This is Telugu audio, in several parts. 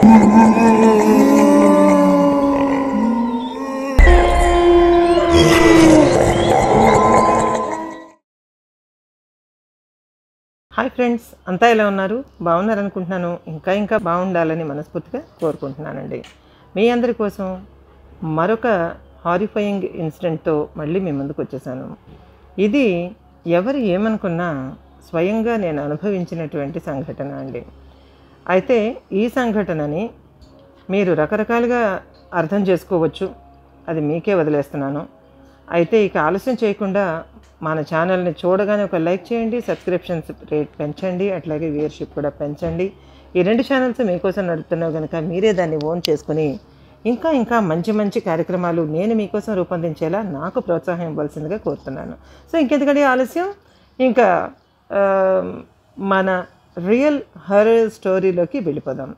హాయ్ ఫ్రెండ్స్, అంతా ఎలా ఉన్నారు? బాగున్నారనుకుంటున్నాను. ఇంకా బాగుండాలని మనస్ఫూర్తిగా కోరుకుంటున్నానండి. మీ అందరి కోసం మరొక హారిఫయింగ్ ఇన్సిడెంట్తో మళ్ళీ మీ ముందుకు వచ్చేసాను. ఇది ఎవరు ఏమనుకున్నా స్వయంగా నేను అనుభవించినటువంటి సంఘటన అండి. అయితే ఈ సంఘటనని మీరు రకరకాలుగా అర్థం చేసుకోవచ్చు, అది మీకే వదిలేస్తున్నాను. అయితే ఇక ఆలస్యం చేయకుండా మన ఛానల్ని చూడగానే ఒక లైక్ చేయండి, సబ్స్క్రిప్షన్స్ రేట్ పెంచండి, అట్లాగే వ్యూయర్షిప్ కూడా పెంచండి. ఈ 2 ఛానల్స్ మీకోసం నడుపుతున్నావు కనుక మీరే దాన్ని ఓన్ చేసుకుని ఇంకా మంచి మంచి కార్యక్రమాలు నేను మీకోసం రూపొందించేలా నాకు ప్రోత్సాహం ఇవ్వాల్సిందిగా కోరుతున్నాను. సో ఇంకెందుకంటే ఆలస్యం, ఇంకా మన రియల్ హారర్ స్టోరీలోకి వెళ్ళిపోదాం.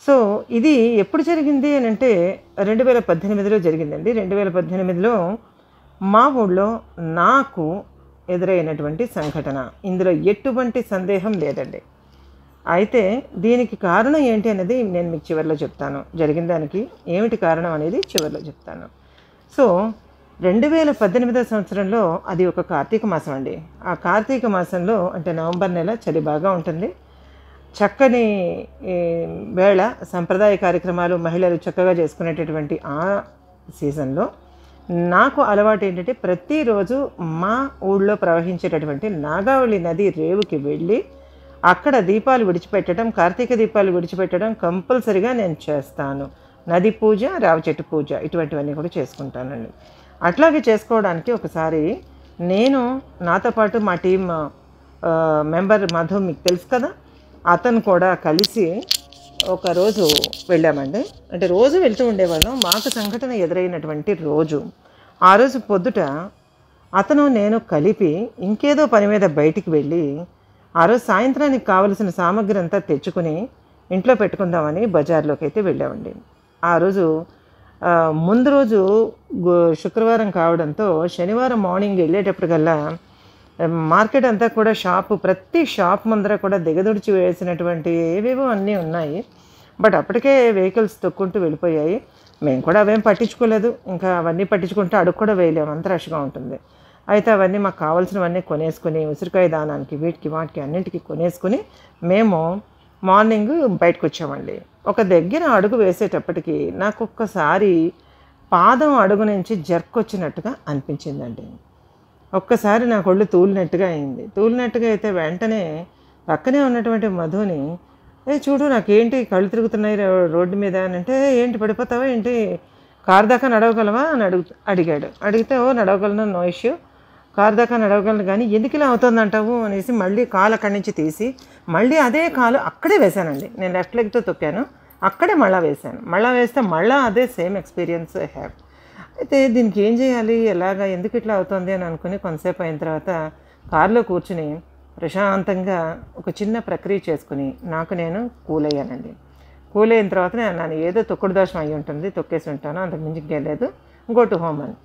సో ఇది ఎప్పుడు జరిగింది అని అంటే 2018లో జరిగిందండి. 2018లో మా ఊళ్ళో నాకు ఎదురైనటువంటి సంఘటన. ఇందులో ఎటువంటి సందేహం లేదండి. అయితే దీనికి కారణం ఏంటి అనేది నేను మీకు చివరిలో చెప్తాను. జరిగిన దానికి ఏమిటి కారణం అనేది చివరిలో చెప్తాను. సో 2018 సంవత్సరంలో అది ఒక కార్తీక మాసం అండి. ఆ కార్తీక మాసంలో అంటే నవంబర్ నెల చలి బాగా ఉంటుంది. చక్కని వేళ సంప్రదాయ కార్యక్రమాలు మహిళలు చక్కగా చేసుకునేటటువంటి ఆ సీజన్లో నాకు అలవాటు ఏంటంటే ప్రతిరోజు మా ఊళ్ళో ప్రవహించేటటువంటి నాగావళి నది రేవుకి వెళ్ళి అక్కడ దీపాలు విడిచిపెట్టడం, కార్తీక దీపాలు విడిచిపెట్టడం కంపల్సరిగా నేను చేస్తాను. నది పూజ, రావి చెట్టు పూజ ఇటువంటివన్నీ కూడా చేసుకుంటానండి. అట్లాగే చేసుకోవడానికి ఒకసారి నేను నాతో పాటు మా టీం మెంబర్ మధు, మీకు తెలుసు కదా, అతను కూడా కలిసి ఒకరోజు వెళ్ళామండి. అంటే రోజు వెళ్తూ ఉండేవాళ్ళం. మాకు సంఘటన ఎదురైనటువంటి రోజు, ఆ రోజు పొద్దుట అతను నేను కలిపి ఇంకేదో పని మీద బయటికి వెళ్ళి ఆ రోజు సాయంత్రానికి కావలసిన సామగ్రి అంతా తెచ్చుకుని ఇంట్లో పెట్టుకుందామని బజార్లోకి అయితే వెళ్ళామండి. ఆ రోజు ముందు రోజు శుక్రవారం కావడంతో శనివారం మార్నింగ్ వెళ్ళేటప్పటికల్లా మార్కెట్ అంతా కూడా ప్రతి షాప్ ముందర కూడా దిగదుడిచి వేసినటువంటి ఏవేవో అన్నీ ఉన్నాయి. బట్ అప్పటికే వెహికల్స్ తొక్కుంటూ వెళ్ళిపోయాయి. మేము కూడా అవేం పట్టించుకోలేదు. ఇంకా అవన్నీ పట్టించుకుంటే అడుగు కూడా వేయలేము, అంత రష్గా ఉంటుంది. అయితే అవన్నీ మాకు కావాల్సినవన్నీ కొనేసుకుని ఉసిరికాయ దానానికి వీటికి వాటికి అన్నింటికి కొనేసుకుని మేము మార్నింగ్ బయటకు వచ్చామండి. ఒక దగ్గర అడుగు వేసేటప్పటికి నాకు ఒక్కసారి పాదం అడుగు నుంచి జర్క్ వచ్చినట్టుగా అనిపించిందండి. ఒక్కసారి నా ఒళ్ళు తూలినట్టుగా అయింది. తూలినట్టుగా అయితే వెంటనే పక్కనే ఉన్నటువంటి మధుని, చూడు నాకేంటి కళ్ళు తిరుగుతున్నాయి రోడ్డు మీద అని అంటే, ఏంటి పడిపోతావా ఏంటి, కారు దాకా నడవగలవా అని అడిగాడు. అడిగితే నడవగలను, నో ఇష్యూ, కారు దాకా నడవగలను, కానీ ఎందుకు ఇలా అవుతుందంటావు అనేసి మళ్ళీ కాలు అక్కడి నుంచి తీసి మళ్ళీ అదే కాలు అక్కడే వేశానండి. నేను లెఫ్ట్ లెగ్తో తొక్కాను, అక్కడే మళ్ళీ వేశాను. మళ్ళీ వేస్తే మళ్ళీ అదే సేమ్ ఎక్స్పీరియన్స్ హ్యావ్. అయితే దీనికి ఏం చేయాలి, ఎలాగా, ఎందుకు ఇట్లా అవుతుంది అని అనుకుని కొంతసేపు అయిన తర్వాత కారులో కూర్చుని ప్రశాంతంగా ఒక చిన్న ప్రక్రియ చేసుకుని నాకు నేను కూల్ అయ్యానండి. కూల్ అయిన తర్వాత నేను ఏదో తొక్కుడు దోషం అయ్యి ఉంటుంది, తొక్కేసి ఉంటాను, అంతకు మించికి వెళ్ళలేదు, గో టు హోమ్ అని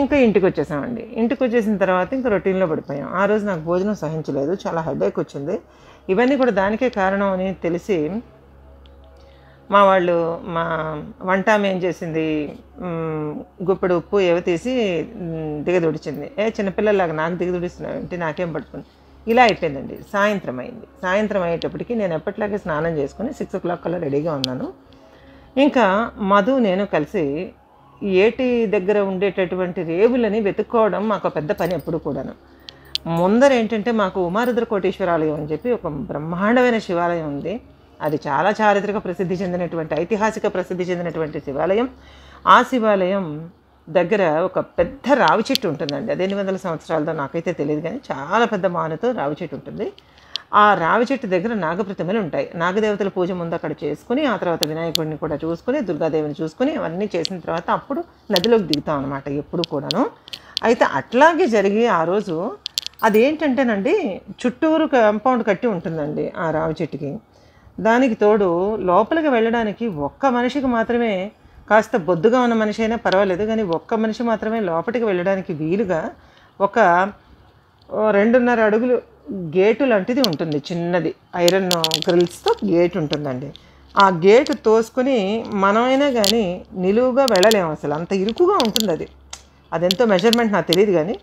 ఇంకా ఇంటికి వచ్చేసామండి. ఇంటికి వచ్చేసిన తర్వాత ఇంకా రొటీన్లో పడిపోయాం. ఆ రోజు నాకు భోజనం సహించలేదు, చాలా హెడేక్ వచ్చింది. ఇవన్నీ కూడా దానికే కారణం అని తెలిసి మా వాళ్ళు, మా వంట ఏం చేసింది, గుప్పెడు ఉప్పు ఏవో తీసి దిగదుడిచింది. చిన్నపిల్లలాగా నాకు దిగదుడిస్తున్నావు అంటే నాకేం పడుతుంది, ఇలా అయిపోయిందండి. సాయంత్రం అయింది. సాయంత్రం అయ్యేటప్పటికి నేను ఎప్పటిలాగే స్నానం చేసుకుని 6 o'clock కల్లా రెడీగా ఉన్నాను. ఇంకా మధు నేను కలిసి ఏటి దగ్గర ఉండేటటువంటి రేవులని వెతుక్కోవడం మాకు పెద్ద పని ఎప్పుడు కూడాను. ముందర ఏంటంటే మాకు ఉమారుద్ర కోటేశ్వరాలయం అని చెప్పి ఒక బ్రహ్మాండమైన శివాలయం ఉంది. అది చాలా చారిత్రక ప్రసిద్ధి చెందినటువంటి, ఐతిహాసిక ప్రసిద్ధి చెందినటువంటి శివాలయం. ఆ శివాలయం దగ్గర ఒక పెద్ద రావి చెట్టు ఉంటుందండి. అది 800 సంవత్సరాలతో నాకైతే తెలియదు, కానీ చాలా పెద్ద మానుతో రావి చెట్టు ఉంటుంది. ఆ రావి చెట్టు దగ్గర నాగప్రతిమలు ఉంటాయి. నాగదేవతల పూజ ముందు అక్కడ చేసుకుని ఆ తర్వాత వినాయకుడిని కూడా చూసుకుని దుర్గాదేవిని చూసుకుని అవన్నీ చేసిన తర్వాత అప్పుడు నదిలోకి దిగుతాం అనమాట ఎప్పుడు కూడాను. అయితే అట్లాగే జరిగి ఆ రోజు అదేంటంటేనండి, చుట్టూరు కాంపౌండ్ కట్టి ఉంటుందండి ఆ రావి చెట్టుకి. దానికి తోడు లోపలికి వెళ్ళడానికి ఒక్క మనిషికి మాత్రమే, కాస్త బొద్దుగా ఉన్న మనిషి అయినా పర్వాలేదు కానీ ఒక్క మనిషి మాత్రమే లోపలికి వెళ్ళడానికి వీలుగా ఒక 2.5 అడుగులు గేటు లాంటిది ఉంటుంది, చిన్నది ఐరన్ గ్రిల్స్తో గేట్ ఉంటుందండి. ఆ గేటు తోసుకొని మనమైనా కానీ నిలువుగా వెళ్ళలేము, అసలు అంత ఇరుకుగా ఉంటుంది అది. అదెంతో మెజర్మెంట్ నాకు తెలియదు, కానీ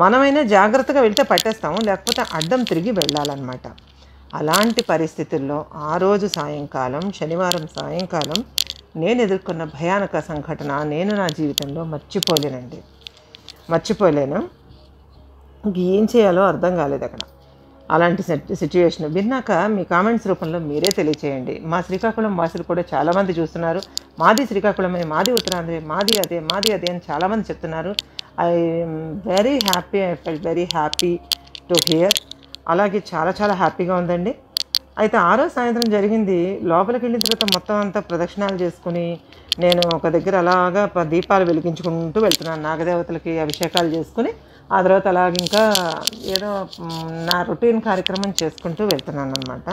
మనమైనా జాగ్రత్తగా వెళ్తే పట్టేస్తాము, లేకపోతే అడ్డం తిరిగి వెళ్ళాలన్నమాట. అలాంటి పరిస్థితుల్లో ఆ రోజు సాయంకాలం, శనివారం సాయంకాలం నేను ఎదుర్కొన్న భయానక సంఘటన నేను నా జీవితంలో మర్చిపోలేను. ఏం చేయాలో అర్థం కాలేదు అక్కడ. అలాంటి సిచ్యువేషన్ విన్నాక మీ కామెంట్స్ రూపంలో మీరే తెలియచేయండి. మా శ్రీకాకుళం వాసులు కూడా చాలామంది చూస్తున్నారు. మాది శ్రీకాకుళమే, మాది ఉత్తరాంధ్రే, మాది అదే అని చాలామంది చెప్తున్నారు. I felt very happy to hear. అలాగే చాలా హ్యాపీగా ఉందండి. అయితే ఆ రోజు సాయంత్రం జరిగింది, లోపలికి వెళ్ళిన తర్వాత మొత్తం అంతా ప్రదక్షిణాలు చేసుకుని నేను ఒక దగ్గర అలాగా దీపాలు వెలిగించుకుంటూ వెళ్తున్నాను. నాగదేవతలకి అభిషేకాలు చేసుకుని ఆ తర్వాత అలాగ ఇంకా ఏదో నా రొటీన్ కార్యక్రమం చేసుకుంటూ వెళ్తున్నాను అనమాట.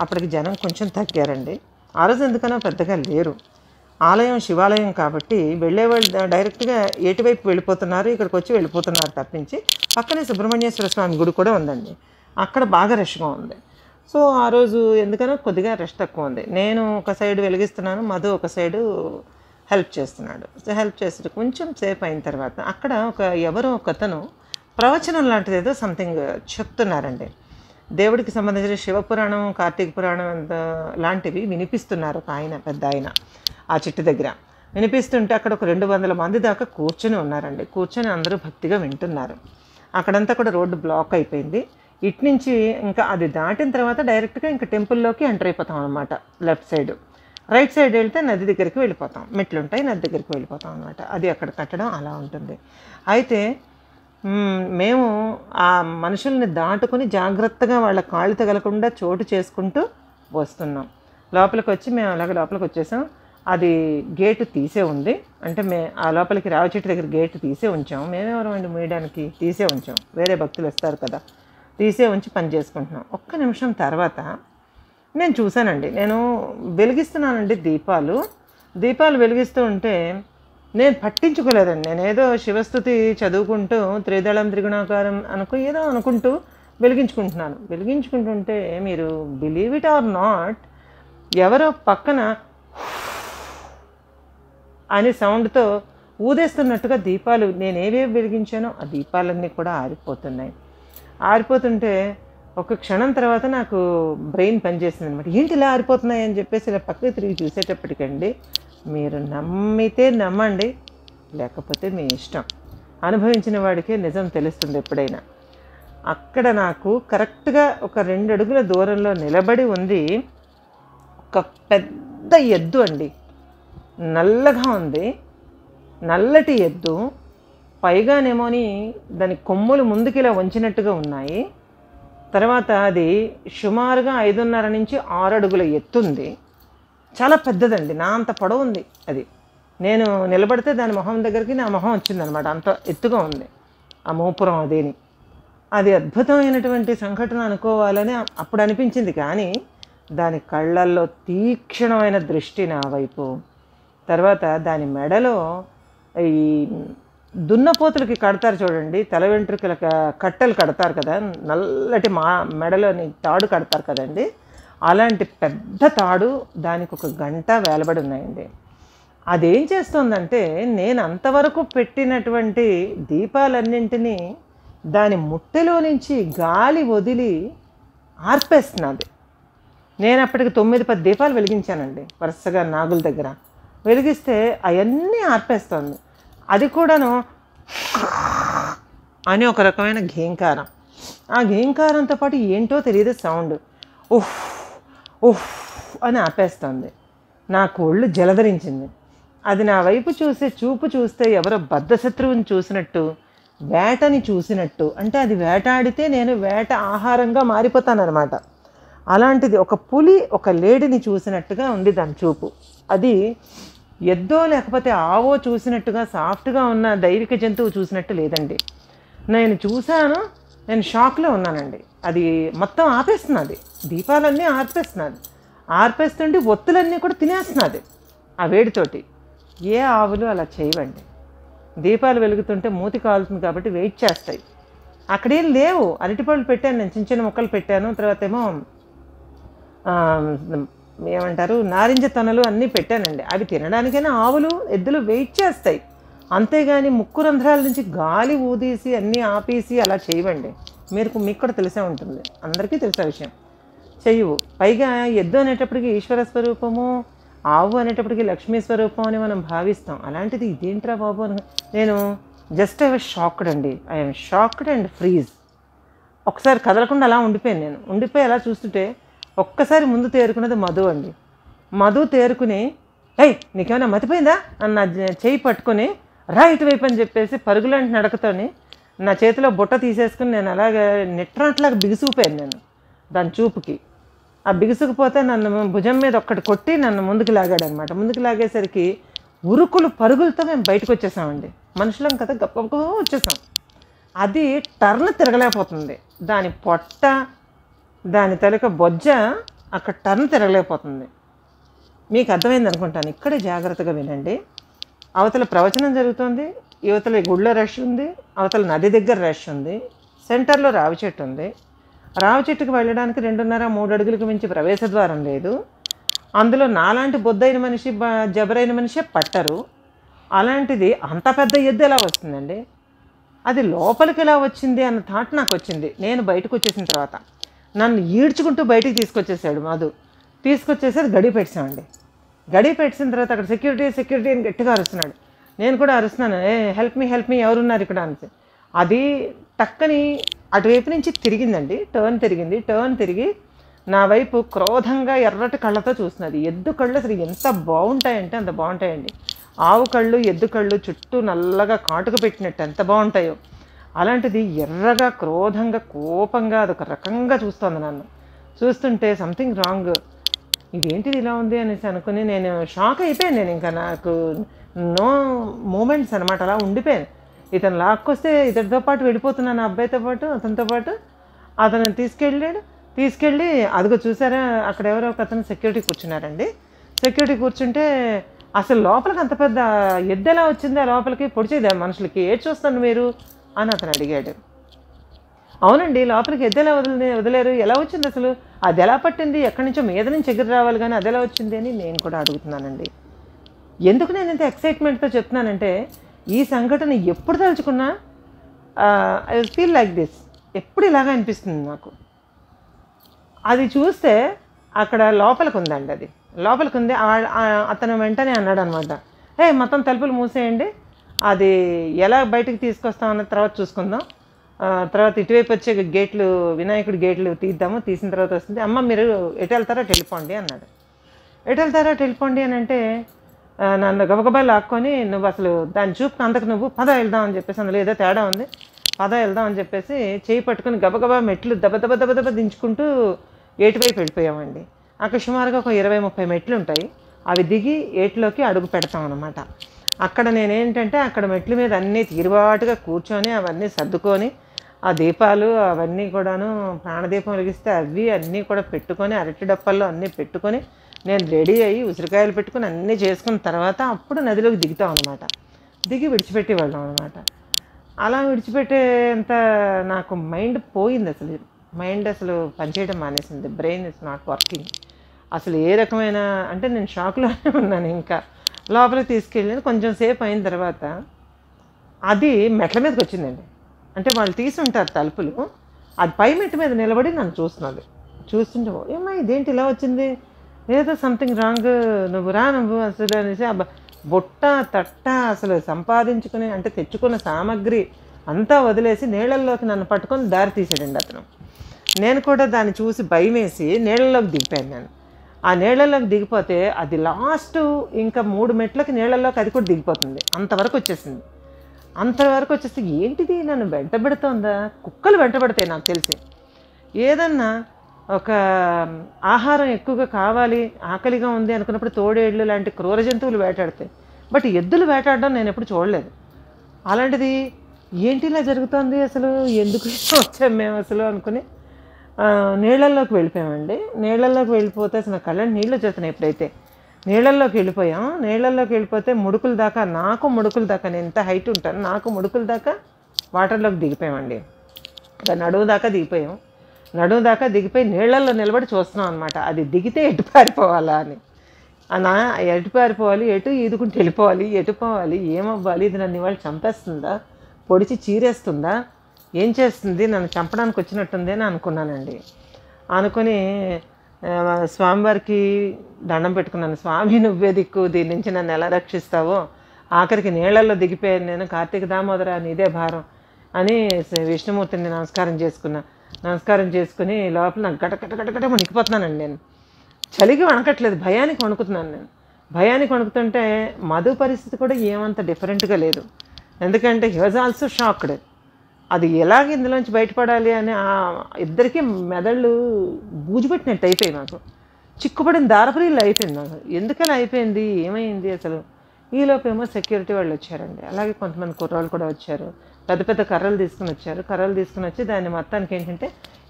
అప్పటికి జనం కొంచెం తగ్గారండి. ఆ రోజు ఎందుకనో పెద్దగా లేరు. ఆలయం శివాలయం కాబట్టి వెళ్ళేవాళ్ళు డైరెక్ట్గా ఏటువైపు వెళ్ళిపోతున్నారు, ఇక్కడికి వచ్చి వెళ్ళిపోతున్నారు తప్పించి. పక్కనే సుబ్రహ్మణ్యేశ్వర స్వామి గుడి కూడా ఉందండి, అక్కడ బాగా రష్గా ఉంది. సో ఆ రోజు ఎందుకనో కొద్దిగా రష్ తక్కువ ఉంది. నేను ఒక సైడ్ వెలిగిస్తున్నాను, మధు ఒక సైడు హెల్ప్ చేస్తున్నాడు. హెల్ప్ చేసి కొంచెం సేపు అయిన తర్వాత అక్కడ ఎవరో ఒకతను ప్రవచనం లాంటిది ఏదో సంథింగ్ చెప్తున్నారండి. దేవుడికి సంబంధించిన శివపురాణం, కార్తీక పురాణం లాంటివి వినిపిస్తున్నారు. ఒక ఆయన, పెద్ద ఆయన ఆ చెట్టు దగ్గర వినిపిస్తుంటే అక్కడ ఒక 200 మంది దాకా కూర్చొని ఉన్నారండి. కూర్చొని అందరూ భక్తిగా వింటున్నారు. అక్కడంతా కూడా రోడ్డు బ్లాక్ అయిపోయింది. ఇటు నుంచి ఇంకా అది దాటిన తర్వాత డైరెక్ట్గా ఇంకా టెంపుల్లోకి ఎంటర్ అయిపోతాం అనమాట. లెఫ్ట్ సైడ్, రైట్ సైడ్ వెళ్తే నది దగ్గరికి వెళ్ళిపోతాం, మెట్లు ఉంటాయి, నది దగ్గరికి వెళ్ళిపోతాం అనమాట. అది అక్కడ కట్టడం అలా ఉంటుంది. అయితే మేము ఆ మనుషుల్ని దాటుకుని జాగ్రత్తగా వాళ్ళ కాళ్ళు తగలకుండా చోటు చేసుకుంటూ వస్తున్నాం. లోపలికి వచ్చి మేము అలాగే లోపలికి వచ్చేసాం. అది గేటు తీసే ఉంది, అంటే ఆ లోపలికి రావి చెట్టు దగ్గర గేటు తీసే ఉంచాం. మేమెవరమండి మూయడానికి, తీసే ఉంచాం. వేరే భక్తులు వస్తారు కదా, తీసే ఉంచి పని చేసుకుంటున్నాం. ఒక్క నిమిషం తర్వాత నేను చూశానండి, నేను వెలిగిస్తున్నానండి దీపాలు వెలిగిస్తూ ఉంటే నేను పట్టించుకోలేదండి. నేనేదో శివస్థుతి చదువుకుంటూ త్రిదళం త్రిగుణాకారం ఏదో అనుకుంటూ వెలిగించుకుంటుంటే మీరు బిలీవ్ ఇట్ ఆర్ నాట్, ఎవరో పక్కన అనే సౌండ్తో ఊదేస్తున్నట్టుగా దీపాలు నేనేవేవి వెలిగించానో ఆ దీపాలన్నీ కూడా ఆరిపోతుంటే ఒక క్షణం తర్వాత నాకు బ్రెయిన్ పనిచేసింది అనమాట. ఏంటి ఇలా ఆరిపోతున్నాయి అని చెప్పేసి ఇలా పక్కకి తిరిగి చూసేటప్పటికండి, మీరు నమ్మితే నమ్మండి, లేకపోతే మీ ఇష్టం, అనుభవించిన వాడికే నిజం తెలుస్తుంది ఎప్పుడైనా. అక్కడ నాకు కరెక్ట్గా ఒక 2 అడుగుల దూరంలో నిలబడి ఉంది ఒక పెద్ద ఎద్దు అండి. నల్లగా ఉంది, నల్లటి ఎద్దు. పైగానేమోని దాని కొమ్ములు ముందుకి ఇలా వంచినట్టుగా ఉన్నాయి. తర్వాత అది సుమారుగా 5.5 నుంచి 6 అడుగుల ఎత్తుంది. చాలా పెద్దదండి, నా అంత పొడవు ఉంది అది. నేను నిలబడితే దాని మొహం దగ్గరికి నా మొహం వచ్చిందనమాట, అంత ఎత్తుగా ఉంది ఆ మోపురం. అది అద్భుతమైనటువంటి సంఘటన అనుకోవాలని అప్పుడు అనిపించింది. కానీ దాని కళ్ళల్లో తీక్షణమైన దృష్టి నా వైపు. తర్వాత దాని మెడలో ఈ దున్నపోతులకి కడతారు చూడండి, తల వెంట్రుకల కట్టెలు కడతారు కదా, నల్లటి మెడలోని తాడు కడతారు కదండి, అలాంటి పెద్ద తాడు దానికి ఒక గంట వేలబడి ఉన్నాయండి. అదేం చేస్తుందంటే నేను అంతవరకు పెట్టినటువంటి దీపాలన్నింటినీ దాని ముట్టెలో నుంచి గాలి వదిలి ఆర్పేస్తున్నది. నేను అప్పటికి 9-10 దీపాలు వెలిగించానండి వరుసగా నాగుల దగ్గర. వెలిగిస్తే అవన్నీ ఆర్పేస్తుంది. అది కూడాను అని ఒక రకమైన ఘీంకారం. ఆ ఘీంకారంతో పాటు ఏంటో తెలియదు సౌండ్, ఉఫ్ ఉఫ్ అని ఆపేస్తుంది. నా కోళ్ళు జలధరించింది. అది నా వైపు చూపు చూస్తే ఎవరో బద్ధశత్రువుని చూసినట్టు, వేటని చూసినట్టు, అంటే అది వేటాడితే నేను వేట ఆహారంగా మారిపోతానన్నమాట. అలాంటిది ఒక పులి ఒక లేడిని చూసినట్టుగా ఉంది దాని చూపు. అది ఎద్దో లేకపోతే ఆవో చూసినట్టుగా సాఫ్ట్గా ఉన్న దైవిక జంతువు చూసినట్టు లేదండి. నేను చూశాను, నేను షాక్లో ఉన్నానండి. అది మొత్తం ఆపేస్తున్నది, దీపాలన్నీ ఆర్పేస్తుంటే ఒత్తులన్నీ కూడా తినేస్తున్నది ఆ వేడితోటి. ఏ ఆవులు అలా చేయవండి. దీపాలు వెలుగుతుంటే మూతి కాలుతుంది కాబట్టి వెయిట్ చేస్తాయి, అక్కడేం లేవు. అరటిపళ్ళు పెట్టాను నేను, చిన్న చిన్న ముక్కలు పెట్టాను. తర్వాత ఏమో ఏమంటారు నారింజ తొనలు అన్నీ పెట్టానండి. అవి తినడానికైనా ఆవులు ఎద్దులు వెయిట్ చేస్తాయి, అంతేగాని ముక్కు రంధ్రాల నుంచి గాలి ఊదీసి అన్నీ ఆపేసి అలా చేయవండి. మీకు కూడా తెలిసే ఉంటుంది, అందరికీ తెలిసే విషయం. చెయ్యవు. పైగా ఎద్దు అనేటప్పటికి ఈశ్వర స్వరూపము, ఆవు అనేటప్పటికి లక్ష్మీ స్వరూపం అని మనం భావిస్తాం. అలాంటిది ఇదేంట్రా బాబు అని నేను జస్ట్ ఐ వాజ్ షాక్డ్ అండి. I'm shocked and freeze. ఒకసారి కదలకుండా అలా ఉండిపోయాను నేను. ఉండిపోయి అలా చూస్తుంటే ఒక్కసారి ముందు తేరుకున్నది మధు అండి. మధు తేరుకుని, ఏయ్ నీకేమైనా మతిపోయిందా అని నా చేయి పట్టుకొని రా ఇటువైపు అని చెప్పేసి పరుగులాంటి నడకతోని నా చేతిలో బుట్ట తీసేసుకుని నేను అలాగే నిట్రాట్లాగా బిగుసుకుపోయాను నేను దాని చూపుకి. ఆ బిగుసుకుపోతే నన్ను భుజం మీద ఒక్కటి కొట్టి నన్ను ముందుకు లాగాడు అనమాట. ముందుకు లాగేసరికి ఉరుకులు పరుగులతో మేము బయటకు వచ్చేసామండి. మనుషులం కదా, గొప్ప వచ్చేసాం. అది టర్న్ తిరగలేకపోతుంది. దాని పొట్ట, దాని తలక బొజ్జ అక్కడ టర్న్ తిరగలేకపోతుంది. మీకు అర్థమైంది అనుకుంటాను. ఇక్కడే జాగ్రత్తగా వినండి. అవతల ప్రవచనం జరుగుతుంది, యువతల గుళ్ళో రష్ ఉంది, అవతల నది దగ్గర రష్ ఉంది, సెంటర్లో రావి చెట్టు ఉంది. రావి చెట్టుకు వెళ్ళడానికి 2.5-3 అడుగులకు మించి ప్రవేశ ద్వారం లేదు. అందులో నాలాంటి బొద్దైన మనిషి జబరైన మనిషే పట్టరు. అలాంటిది అంత పెద్ద ఎద్దు ఎలా వస్తుందండి? అది లోపలికి ఎలా వచ్చింది అన్న థాట్ నాకు వచ్చింది. నేను బయటకు వచ్చేసిన తర్వాత నన్ను ఈడ్చుకుంటూ బయటికి తీసుకొచ్చేసాడు మధు. తీసుకొచ్చేసేది గడి పెట్టామండి. గడి పెట్టిన తర్వాత అక్కడ సెక్యూరిటీ అని గట్టిగా అరుస్తున్నాడు. నేను కూడా అరుస్తున్నాను, హెల్ప్ మీ ఎవరున్నారు ఇక్కడ అని. అది టక్కని అటువైపు నుంచి తిరిగిందండి, టర్న్ తిరిగి నా వైపు క్రోధంగా ఎర్రటి కళ్ళతో చూస్తున్నది. ఎద్దు కళ్ళు అసలు ఎంత బాగుంటాయంటే అంత బాగుంటాయండి. ఆవు కళ్ళు, ఎద్దు కళ్ళు చుట్టూ నల్లగా కాటుకు పెట్టినట్టు ఎంత బాగుంటాయో అలాంటిది ఎర్రగా క్రోధంగా కోపంగా అదొక రకంగా చూస్తోంది నన్ను. చూస్తుంటే సంథింగ్ రాంగ్, ఇదేంటిది ఇలా ఉంది అనేసి అనుకుని నేను షాక్ అయిపోయాను. నేను ఇంకా నాకు నో మూమెంట్స్ అనమాట, అలా ఉండిపోయాను. ఇతను లాక్కొస్తే ఇతడితో పాటు వెళ్ళిపోతున్నాను, అబ్బాయితో పాటు అతనితో పాటు. అతను తీసుకెళ్ళి అదిగో చూసారా అక్కడ ఎవరో ఒక అతను సెక్యూరిటీ కూర్చున్నారండి. సెక్యూరిటీ కూర్చుంటే అసలు లోపలికి అంత పెద్ద ఎద్దు ఎలా వచ్చింది ఆ లోపలికి, పొడిచేదా మనుషులకి, ఏది చూస్తాను మీరు అని అతను అడిగాడు. అవునండి, లోపలికి ఎద్దు ఎలా వదిలేరు, ఎలా వచ్చింది అసలు, అది ఎలా పట్టింది, ఎక్కడి నుంచో మీద నుంచి ఎగిరి రావాలి కానీ అది ఎలా వచ్చింది అని నేను కూడా అడుగుతున్నానండి. ఎందుకు నేను ఇంత ఎక్సైట్మెంట్తో చెప్తున్నానంటే ఈ సంఘటన ఎప్పుడు తలుచుకున్నా ఐ ఫీల్ లైక్ దిస్, ఎప్పుడు ఇలాగా అనిపిస్తుంది నాకు. అది చూస్తే అక్కడ లోపలికి ఉందండి, అది లోపలికి ఉంది. అతను వెంటనే అన్నాడు అనమాట, మొత్తం తలుపులు మూసేయండి, అది ఎలా బయటకు తీసుకొస్తామన్న తర్వాత చూసుకుందాం, తర్వాత ఇటువైపు వచ్చే గేట్లు వినాయకుడి గేట్లు తీసిన తర్వాత వస్తుంది, అమ్మ మీరు ఎటు వెళ్తారో వెళ్ళిపోండి అన్నాడు. ఎటు వెళ్తారో వెళ్ళిపోండి అని అంటే నన్ను గబగబా లాక్కొని, నువ్వు అసలు దాని చూపుకు అంతకు నువ్వు పద వెళ్దాం అని చెప్పేసి, అందులో ఏదో తేడా ఉంది, పద వెళ్దాం అని చెప్పేసి చేయి పట్టుకుని గబగబా మెట్లు దెబ్బ దించుకుంటూ ఏటువైపు వెళ్ళిపోయామండి. అక్కడ సుమారుగా ఒక 20-30 మెట్లు ఉంటాయి. అవి దిగి ఏట్లోకి అడుగు పెడతాం అనమాట. అక్కడ నేనేంటంటే అక్కడ మెట్ల మీద అన్నీ తీరుబాటుగా కూర్చొని అవన్నీ సర్దుకొని ఆ దీపాలు అవన్నీ కూడాను ప్రాణదీపం వెలిగిస్తే అవి అన్నీ కూడా పెట్టుకొని అరటి డప్పల్లో అన్నీ పెట్టుకొని నేను రెడీ అయ్యి ఉసిరికాయలు పెట్టుకుని అన్నీ చేసుకున్న తర్వాత అప్పుడు నదిలోకి దిగుతాం అనమాట. దిగి విడిచిపెట్టి వెళ్ళాం అనమాట. అలా విడిచిపెట్టేంత నాకు మైండ్ పోయింది, మైండ్ అసలు పనిచేయడం మానేసింది. Brain is not working. అసలు ఏ రకమైన అంటే నేను షాక్లోనే ఉన్నాను. ఇంకా లోపలికి తీసుకెళ్ళి కొంచెం సేపు అయిన తర్వాత అది మెట్ల మీదకి వచ్చిందండి. అంటే వాళ్ళు తీసి ఉంటారు తలుపులు, అది పై మెట్టు మీద నిలబడి నన్ను చూస్తున్నది. చూస్తుంటే ఏమా ఇదేంటి ఇలా వచ్చింది, ఏదో సంథింగ్ రాంగ్, నువ్వు అసలు అనేసి బుట్ట తట్ట అసలు సంపాదించుకుని అంటే తెచ్చుకున్న సామాగ్రి అంతా వదిలేసి నీళ్ళల్లోకి నన్ను పట్టుకొని దారి తీసాడండి అతను. నేను కూడా దాన్ని చూసి భయం వేసి నీళ్ళల్లోకి దిగిపోయాను. నేను ఆ నీళ్ళల్లోకి దిగిపోతే అది లాస్ట్ ఇంకా 3 మెట్లకి నీళ్ళల్లోకి అది కూడా దిగిపోతుంది. అంతవరకు వచ్చేసింది. అంతవరకు వచ్చేస్తే ఏంటిది నన్ను వెంటబెడుతోందా, కుక్కలు వెంటబడతాయి నాకు తెలిసి. ఏదన్నా ఒక ఆహారం ఎక్కువగా కావాలి, ఆకలిగా ఉంది అనుకున్నప్పుడు తోడేళ్ళు లాంటి క్రూర జంతువులు వేటాడతాయి. బట్ ఎద్దులు వేటాడడం నేను ఎప్పుడు చూడలేదు. అలాంటిది ఏంటి ఇలా జరుగుతుంది, అసలు ఎందుకు వచ్చాం మేము అసలు అనుకుని నీళ్ళల్లోకి వెళ్ళిపోయామండి. నీళ్ళల్లోకి వెళ్ళిపోతే అసలు కళ్ళని నీళ్ళు వచ్చేస్తున్నాయి. ఎప్పుడైతే నీళ్ళల్లోకి వెళ్ళిపోతే ముడుకుల దాకా నేను ఎంత హైట్ ఉంటాను, నాకు ముడుకుల దాకా వాటర్లోకి దిగిపోయామండి. నడుము దాకా దిగిపోయాం. నడుము దాకా దిగిపోయి నీళ్ళల్లో నిలబడి చూస్తున్నాం అనమాట. అది దిగితే ఎటు పారిపోవాలా అని. ఎటు పారిపోవాలి, ఎటు ఈదుకుంటూ వెళ్ళిపోవాలి, ఎటు పోవాలి, ఏమవ్వాలి, ఇది నన్ను ఇవాళ చంపేస్తుందా, పొడిచి చీరేస్తుందా, ఏం చేస్తుంది, నన్ను చంపడానికి వచ్చినట్టుంది అని అనుకున్నానండి. అనుకుని స్వామివారికి దండం పెట్టుకున్నాను. స్వామి నువ్వే దిక్కు, దీని నుంచి నన్ను ఎలా రక్షిస్తావో, ఆఖరికి నీళ్ళల్లో దిగిపోయాను నేను, కార్తీక దామోదర నీదే భారం అని విష్ణుమూర్తిని నమస్కారం చేసుకున్నా. నమస్కారం చేసుకుని లోపల నాకు గటగట వణికిపోతున్నానండి. నేను చలికి వణకట్లేదు, భయానికి వణుకుతున్నాను. నేను భయానికి వణుకుతుంటే మధు పరిస్థితి కూడా ఏమంత డిఫరెంట్గా లేదు. ఎందుకంటే హీ వాజ్ ఆల్సో షాక్డ్. అది ఎలాగ ఇందులోంచి బయటపడాలి అని ఇద్దరికీ మెదళ్ళు బూజుపెట్టినట్టు అయిపోయి, నాకు చిక్కుపడిన దారపురీళ్ళు అయిపోయింది. నాకు ఎందుకలా అయిపోయింది, ఏమైంది అసలు. ఈలోపేమో సెక్యూరిటీ వాళ్ళు వచ్చారండి. అలాగే కొంతమంది కుర్రాళ్ళు కూడా వచ్చారు. పెద్ద పెద్ద కర్రలు తీసుకుని వచ్చారు. కర్రలు తీసుకుని వచ్చి దాన్ని మొత్తానికి ఏంటంటే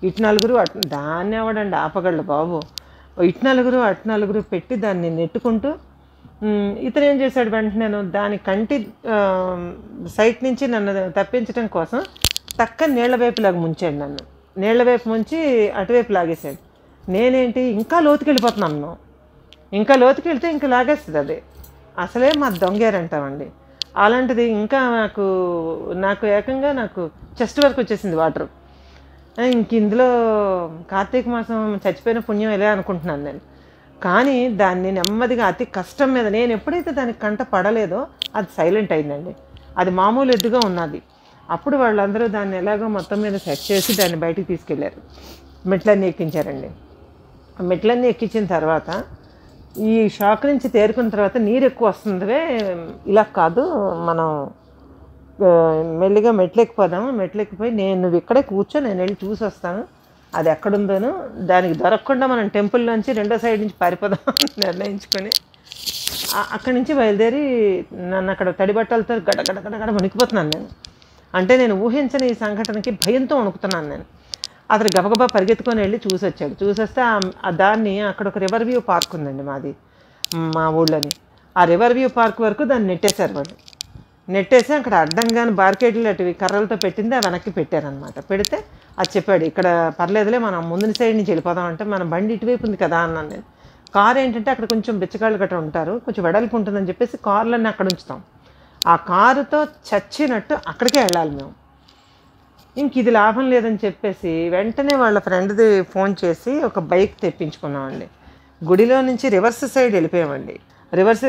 ఇటు నలుగురు దాన్ని ఎవడండి ఆపగలడు బాబు, ఇటు నలుగురు అటు నలుగురు పెట్టి దాన్ని నెట్టుకుంటూ, ఇతను ఏం చేశాడు, వెంటనే నేను దాని కంటి సైట్ నుంచి నన్ను తప్పించడం కోసం తక్క నీళ్ల వైపులాగా ముంచాడు. నన్ను నీళ్ల వైపు ముంచి అటువైపు లాగేశాడు. నేనేంటి ఇంకా లోతుకి వెళ్ళిపోతున్నాను. ఇంకా లోతుకి వెళ్తే ఇంకా లాగేస్తుంది అది. అసలే మా దొంగేరంటామండి. అలాంటిది ఇంకా నాకు ఏకంగా నాకు చెస్ట్ వరకు వచ్చేసింది వాటర్. ఇంక ఇందులో కార్తీక మాసం చచ్చిపోయిన పుణ్యం ఎలా అనుకుంటున్నాను నేను. కానీ దాన్ని నెమ్మదిగా అతి కష్టం మీద నేను ఎప్పుడైతే దానికి కంట పడలేదో అది సైలెంట్ అయిందండి. అది మామూలు ఎద్దుగా ఉన్నది. అప్పుడు వాళ్ళందరూ దాన్ని ఎలాగో మొత్తం మీద సెట్ చేసి దాన్ని బయటికి తీసుకెళ్లారు. మెట్లన్నీ ఎక్కించారండి. మెట్లన్నీ ఎక్కించిన తర్వాత ఈ షాక్ నుంచి తేరుకున్న తర్వాత నీరు ఎక్కువ వస్తుందివే, ఇలా కాదు, మనం మెల్లిగా మెట్లెక్కిపోదాము, మెట్లెక్కిపోయి నువ్వు ఇక్కడే కూర్చో, నేను వెళ్ళి చూసి వస్తాను అది ఎక్కడుందోను, దానికి దొరకకుండా మనం టెంపుల్లోంచి రెండో సైడ్ నుంచి పారిపోదాం నిర్ణయించుకొని అక్కడి నుంచి బయలుదేరి నన్ను అక్కడ తడి బట్టలతో గడగడ వణికిపోతున్నాను నేను. అంటే నేను ఊహించని ఈ సంఘటనకి భయంతో వణుకుతున్నాను నేను. అతను గబగబా పరిగెత్తుకొని వెళ్ళి చూసొచ్చాడు. చూసొస్తే దాన్ని అక్కడ ఒక రివర్ వ్యూ పార్క్ ఉందండి మాది, మా ఊళ్ళోని. ఆ రివర్ వ్యూ పార్క్ వరకు దాన్ని నెట్టేశారు వాళ్ళు. నెట్టేసి అక్కడ అడ్డంగాని బార్కేడ్లు అటువి కర్రలతో పెట్టింది ఆ వెనక్కి పెట్టారనమాట. పెడితే అది చెప్పాడు, ఇక్కడ పర్లేదులే మనం ముందు సైడ్ నుంచి వెళ్ళిపోదామంటే, మన బండి ఇటువైపు ఉంది కదా అన్నాను నేను. కారు ఏంటంటే అక్కడ కొంచెం బిచ్చగాళ్ళు గట్రా ఉంటారు, కొంచెం వెడల్పు ఉంటుందని చెప్పేసి కార్లన్నీ అక్కడ ఉంచుతాం. ఆ కారుతో చచ్చినట్టు అక్కడికే వెళ్ళాలి మేము. ఇంక ఇది లాభం లేదని చెప్పేసి వెంటనే వాళ్ళ ఫ్రెండ్ది ఫోన్ చేసి ఒక బైక్ తెప్పించుకున్నామండి. గుడిలో నుంచి రివర్స్ సైడ్ వెళ్ళిపోయామండి. రివర్స్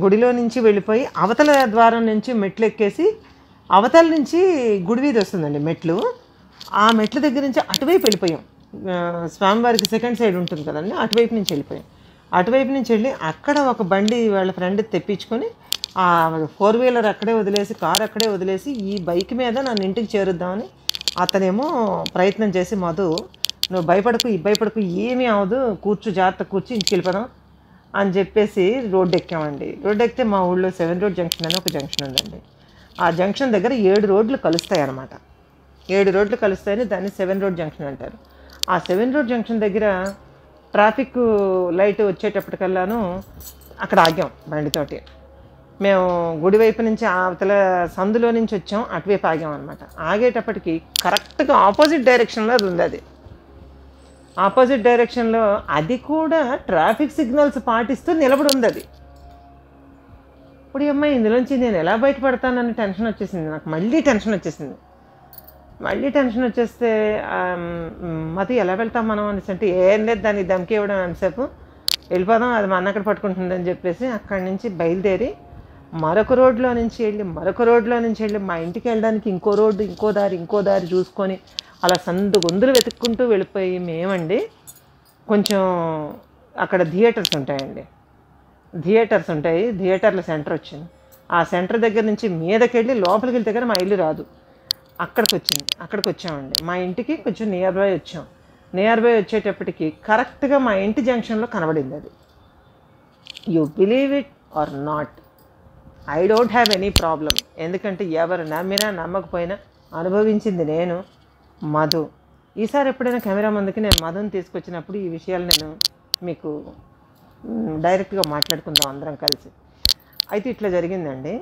గుడిలో నుంచి వెళ్ళిపోయి అవతల ద్వారం నుంచి మెట్లు ఎక్కేసి అవతల నుంచి గుడి వీధి వస్తుందండి మెట్లు. ఆ మెట్ల దగ్గర నుంచి అటువైపు వెళ్ళిపోయాం. స్వామివారికి సెకండ్ సైడ్ ఉంటుంది కదండి, అటువైపు నుంచి వెళ్ళిపోయాం. అటువైపు నుంచి వెళ్ళి అక్కడ ఒక బండి వాళ్ళ ఫ్రెండ్ తెప్పించుకొని ఆ 4-వీలర్ అక్కడే వదిలేసి, కారు అక్కడే వదిలేసి ఈ బైక్ మీద నన్ను ఇంటికి చేరుద్దామని అతనేమో ప్రయత్నం చేసి, మధు నువ్వు భయపడకు ఏమీ అవదు, జాగ్రత్త కూర్చు, ఇంటికి వెళ్ళిపోదాం అని చెప్పేసి రోడ్డు ఎక్కామండి. రోడ్డు ఎక్కితే మా ఊళ్ళో 7 రోడ్ జంక్షన్ అని ఒక జంక్షన్ ఉందండి. ఆ జంక్షన్ దగ్గర 7 రోడ్లు కలుస్తాయి అన్నమాట. 7 రోడ్లు కలుస్తాయని దాన్ని 7 రోడ్ జంక్షన్ అంటారు. ఆ 7 రోడ్ జంక్షన్ దగ్గర ట్రాఫిక్ లైట్ వచ్చేటప్పటికల్లాను అక్కడ ఆగాం బండితోటి. మేము గుడి వైపు నుంచి అవతల సందులో నుంచి వచ్చాం, అటువైపు ఆగాం అనమాట. ఆగేటప్పటికి కరెక్ట్గా ఆపోజిట్ డైరెక్షన్లో అది ఉంది. అది ఆపోజిట్ డైరెక్షన్లో అది కూడా ట్రాఫిక్ సిగ్నల్స్ పాటిస్తూ నిలబడి ఉంది. అది ఇప్పుడు అమ్మాయి ఇందులోంచి నేను ఎలా బయటపడతానని టెన్షన్ వచ్చేసింది నాకు. మళ్ళీ టెన్షన్ వచ్చేస్తే మతి ఎలా వెళ్తాం మనం అనేసి అంటే, ఏం లేదు దానికి దమ్కి ఇవ్వడం ఎంతసేపు, వెళ్ళిపోదాం, అది మా అన్న అక్కడ పట్టుకుంటుందని చెప్పేసి అక్కడి నుంచి బయలుదేరి మరొక రోడ్లో నుంచి వెళ్ళి మా ఇంటికి వెళ్ళడానికి ఇంకో దారి చూసుకొని అలా సందు గొంతులు వెతుక్కుంటూ వెళ్ళిపోయి మేమండి కొంచెం అక్కడ థియేటర్స్ ఉంటాయండి. థియేటర్ల సెంటర్ వచ్చింది. ఆ సెంటర్ దగ్గర నుంచి మీదకి వెళ్ళి లోపలికి వెళ్తే కానీ మా ఇల్లు రాదు. అక్కడికి వచ్చామండి. మా ఇంటికి కొంచెం నియర్ బై వచ్చేటప్పటికి కరెక్ట్గా మా ఇంటి జంక్షన్లో కనబడింది అది. You believe it or not, I don't have any problem. ఎందుకంటే ఎవరు నమ్మినా నమ్మకపోయినా అనుభవించింది నేను, మధు. ఈసారి ఎప్పుడైనా కెమెరా ముందుకి నేను మధుని తీసుకొచ్చినప్పుడు ఈ విషయాలు నేను మీకు డైరెక్ట్గా మాట్లాడుకుందాం అందరం కలిసి. అయితే ఇట్లా జరిగిందండి.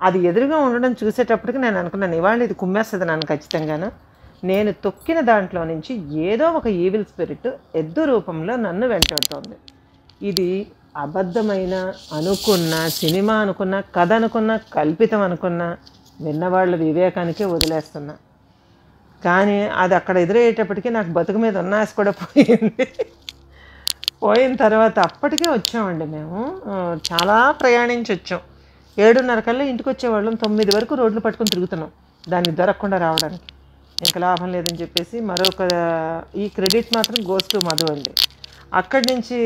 అది ఎదురుగా ఉండడం చూసేటప్పటికి నేను అనుకున్నాను, ఇవాళ ఇది కుమ్మేస్తుంది నన్ను ఖచ్చితంగాను. నేను తొక్కిన దాంట్లో నుంచి ఏదో ఒక ఈవిల్ స్పిరిట్ ఎద్దు రూపంలో నన్ను వెంటాడుతోంది. ఇది అబద్ధమైన అనుకున్న, సినిమా అనుకున్న, కథ అనుకున్న, కల్పితం అనుకున్న, విన్నవాళ్ళ వివేకానికే వదిలేస్తున్నా. కానీ అది అక్కడ ఎదురయ్యేటప్పటికీ నాకు బతుకు మీద ఉన్న ఆశ కూడా పోయింది. పోయిన తర్వాత అప్పటికే వచ్చామండి మేము. చాలా ప్రయాణించి వచ్చాం. 7:30 కల్లా ఇంటికి వచ్చేవాళ్ళం. 9 వరకు రోడ్లు పట్టుకొని తిరుగుతున్నాం దానికి దొరకకుండా రావడానికి. ఇంకా లాభం లేదని చెప్పేసి మరొక ఈ క్రెడిట్ మాత్రం గోస్ టు మధు అండి. అక్కడి నుంచి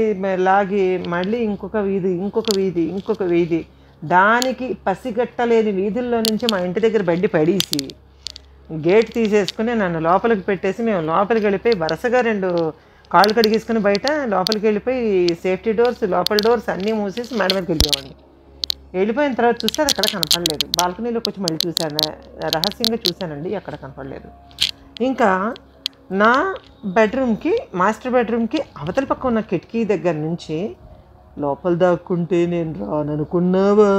లాగి మళ్ళీ ఇంకొక వీధి, దానికి పసిగట్టలేని వీధుల్లో నుంచి మా ఇంటి దగ్గర బండి పడేసి గేట్ తీసేసుకుని నన్ను లోపలికి పెట్టేసి మేము లోపలికి వెళ్ళిపోయి వరుసగా 2 కాళ్ళు కడిగేసుకుని బయట లోపలికి వెళ్ళిపోయి సేఫ్టీ డోర్స్, లోపల డోర్స్ అన్నీ మూసేసి మేడ మీదకి వెళ్ళిపోయామండి. వెళ్ళిపోయిన తర్వాత చూస్తే అది అక్కడ కనపడలేదు. బాల్కనీలోకి వచ్చి మళ్ళీ చూశాను, రహస్యంగా చూశానండి, అక్కడ కనపడలేదు. ఇంకా నా బెడ్రూమ్కి, మాస్టర్ బెడ్రూమ్కి అవతల పక్క ఉన్న కిటికీ దగ్గర నుంచి లోపల దాక్కుంటే నేను రాననుకున్నావా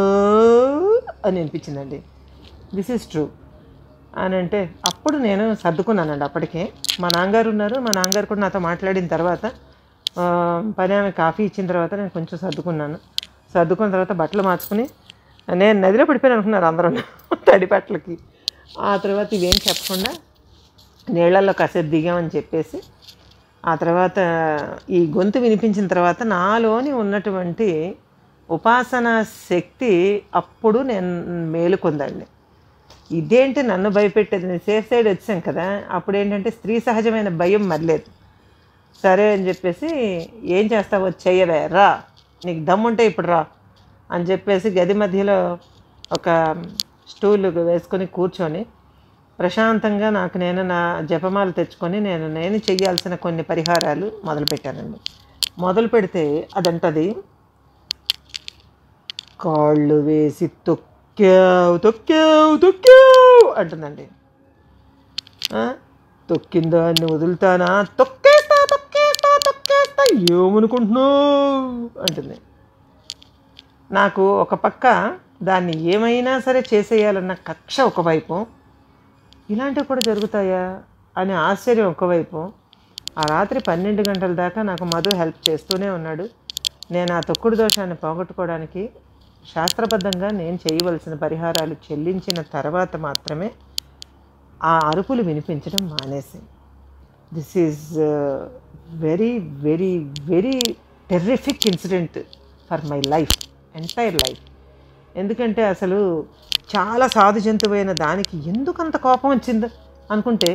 అని అనిపించిందండి. దిస్ ఈజ్ ట్రూ అని అంటే అప్పుడు నేను సర్దుకున్నానండి. అప్పటికే మా నాన్నగారు ఉన్నారు. మా నాన్నగారు కూడా నాతో మాట్లాడిన తర్వాత పని ఆమె కాఫీ ఇచ్చిన తర్వాత నేను కొంచెం సర్దుకున్న తర్వాత బట్టలు మార్చుకుని నేను నదిలో పడిపోయాను అనుకున్నారు అందరూ తడి బట్టలకి. ఆ తర్వాత ఇవేం చెప్పకుండా నీళ్ళల్లో కాసేపు దిగామని చెప్పేసి ఆ తర్వాత ఈ గొంతు వినిపించిన తర్వాత నాలోని ఉన్నటువంటి ఉపాసనా శక్తి అప్పుడు నేను మేలుకొందండి. ఇదేంటి నన్ను భయపెట్టేది, నేను సేఫ్ సైడ్ వచ్చాం కదా. అప్పుడు ఏంటంటే స్త్రీ సహజమైన భయం మరలేదు. సరే అని చెప్పేసి ఏం చేస్తావో చెయ్యవే, రా, నీకు దమ్ముంటే ఇప్పుడు రా అని చెప్పేసి గది మధ్యలో ఒక స్టూల్ వేసుకొని కూర్చొని ప్రశాంతంగా నేను నా జపమాలు తెచ్చుకొని నేను చెయ్యాల్సిన కొన్ని పరిహారాలు మొదలుపెట్టానండి. మొదలు పెడితే అదంటది, కాళ్ళు వేసి తొక్కావు అంటుందండి. తొక్కిన దాన్ని వదులుతానా, తొక్కేస్తా ఏమనుకుంటున్నావు అంటుంది. నాకు ఒక పక్క దాన్ని ఏమైనా సరే చేసేయాలన్న కక్ష ఒకవైపు, ఇలాంటివి కూడా జరుగుతాయా అని ఆశ్చర్యం ఒకవైపు. ఆ రాత్రి 12 గంటల దాకా నాకు మధు హెల్ప్ చేస్తూనే ఉన్నాడు. నేను ఆ తొక్కుడు దోషాన్ని పోగొట్టుకోవడానికి శాస్త్రబద్ధంగా నేను చేయవలసిన పరిహారాలు చెల్లించిన తర్వాత మాత్రమే ఆ అరుపులు వినిపించడం మానేసి. This is very very very terrific incident for my life, entire life. ఎందుకంటే అసలు చాలా సాధు జంతువైన దానికి ఎందుకంత కోపం వచ్చింది అనుకుంటే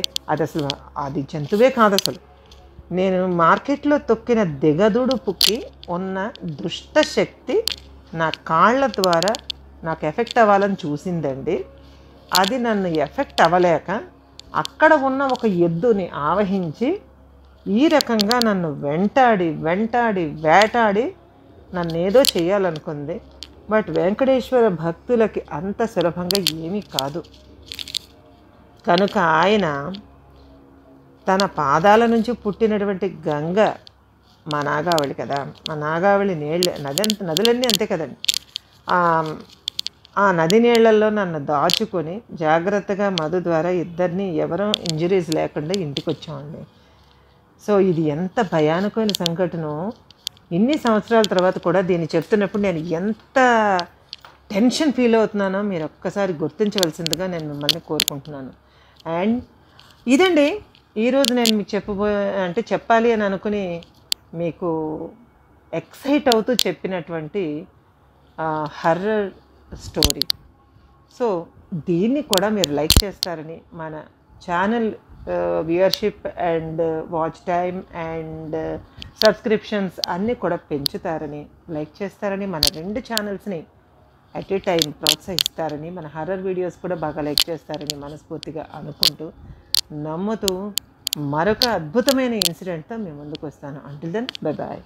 అది జంతువే కాదు. అసలు నేను మార్కెట్లో తొక్కిన దిగదుడుపుకి ఉన్న దుష్ట శక్తి నా కాళ్ళ ద్వారా నాకు ఎఫెక్ట్ అవ్వాలని చూసిందండి. అది నన్ను ఎఫెక్ట్ అవ్వలేక అక్కడ ఉన్న ఒక ఎద్దుని ఆవహించి ఈ రకంగా నన్ను వేటాడి నన్ను ఏదో చేయాలనుకుంది. బట్ వెంకటేశ్వర భక్తులకి అంత సులభంగా ఏమీ కాదు. కనుక ఆయన తన పాదాల నుంచి పుట్టినటువంటి గంగ మా నాగావళి కదా, మా నాగావళి నదులన్నీ అంతే కదండి. ఆ నది నీళ్లలో నన్ను దాచుకొని జాగ్రత్తగా మధు ద్వారా ఇద్దరిని ఎవరూ ఇంజరీస్ లేకుండా ఇంటికి వచ్చామండి. సో ఇది ఎంత భయానకమైన సంఘటనో. ఇన్ని సంవత్సరాల తర్వాత కూడా దీన్ని చెప్తున్నప్పుడు నేను ఎంత టెన్షన్ ఫీల్ అవుతున్నానో మీరు ఒక్కసారి గుర్తించవలసిందిగా నేను మిమ్మల్ని కోరుకుంటున్నాను. అండ్ ఇదండి ఈరోజు నేను మీకు చెప్పాలి అని అనుకుని మీకు ఎక్సైట్ అవుతూ చెప్పినటువంటి హర్రర్ స్టోరీ. సో దీన్ని కూడా మీరు లైక్ చేస్తారని, మన channel viewership and watch time and subscriptions అన్నీ కూడా పెంచుతారని, లైక్ చేస్తారని, మన 2 ఛానల్స్ని అట్ ఏ టైం ప్రోత్సహిస్తారని, మన హర్రర్ వీడియోస్ కూడా బాగా లైక్ చేస్తారని మనస్ఫూర్తిగా అనుకుంటూ నమ్ముతూ మరొక అద్భుతమైన ఇన్సిడెంట్తో మేము ముందుకు వస్తాను. Until then bye bye.